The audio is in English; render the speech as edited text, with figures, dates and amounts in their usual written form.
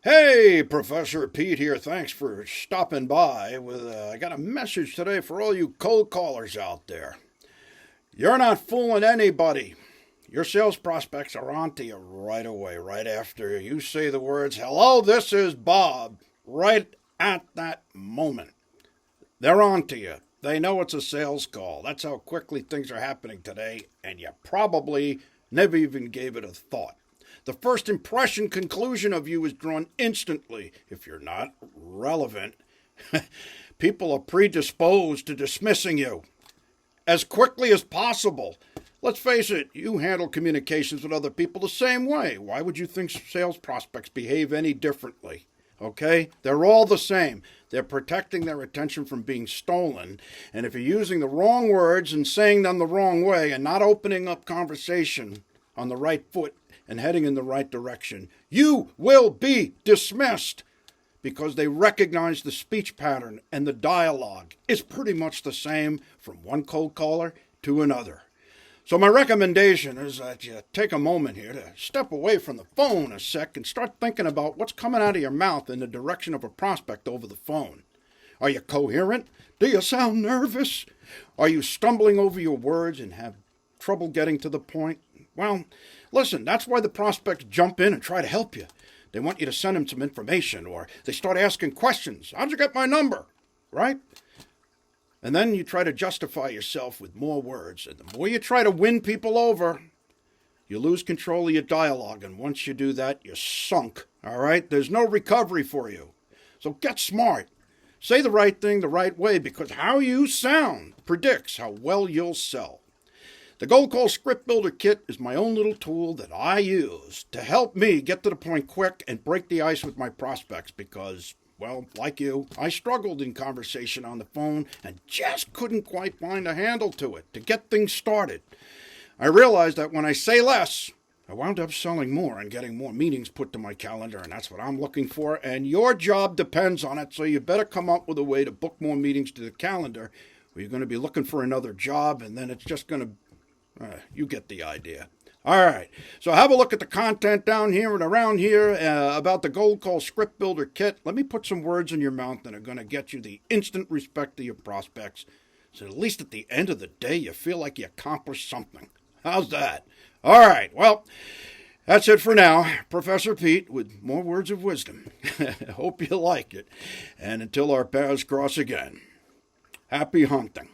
Hey, Professor Pete here. Thanks for stopping by. I got a message today for all you cold callers out there. You're not fooling anybody. Your sales prospects are onto you right away, right after you say the words, "Hello, this is Bob," right at that moment. They're onto you. They know it's a sales call. That's how quickly things are happening today, and you probably never even gave it a thought. The first impression conclusion of you is drawn instantly. If you're not relevant, people are predisposed to dismissing you as quickly as possible. Let's face it, you handle communications with other people the same way. Why would you think sales prospects behave any differently? Okay? They're all the same. They're protecting their attention from being stolen. And if you're using the wrong words and saying them the wrong way and not opening up conversation on the right foot and heading in the right direction, you will be dismissed because they recognize the speech pattern and the dialogue is pretty much the same from one cold caller to another. So my recommendation is that you take a moment here to step away from the phone a sec and start thinking about what's coming out of your mouth in the direction of a prospect over the phone. Are you coherent? Do you sound nervous? Are you stumbling over your words and have trouble getting to the point? Well, listen, that's why the prospects jump in and try to help you. They want you to send them some information, or they start asking questions. How'd you get my number? Right? And then you try to justify yourself with more words. And the more you try to win people over, you lose control of your dialogue. And once you do that, you're sunk. All right? There's no recovery for you. So get smart. Say the right thing the right way, because how you sound predicts how well you'll sell. The Gold Call Script Builder Kit is my own little tool that I use to help me get to the point quick and break the ice with my prospects because, well, like you, I struggled in conversation on the phone and just couldn't quite find a handle to it to get things started. I realized that when I say less, I wound up selling more and getting more meetings put to my calendar, and that's what I'm looking for, and your job depends on it, so you better come up with a way to book more meetings to the calendar, or you're going to be looking for another job, and then it's just going to you get the idea. All right, so have a look at the content down here and around here about the Gold Call Script Builder Kit. Let me put some words in your mouth that are going to get you the instant respect of your prospects, so at least at the end of the day you feel like you accomplished something. How's that? All right, well, that's it for now. Professor Pete with more words of wisdom. Hope you like it. And until our paths cross again, happy hunting.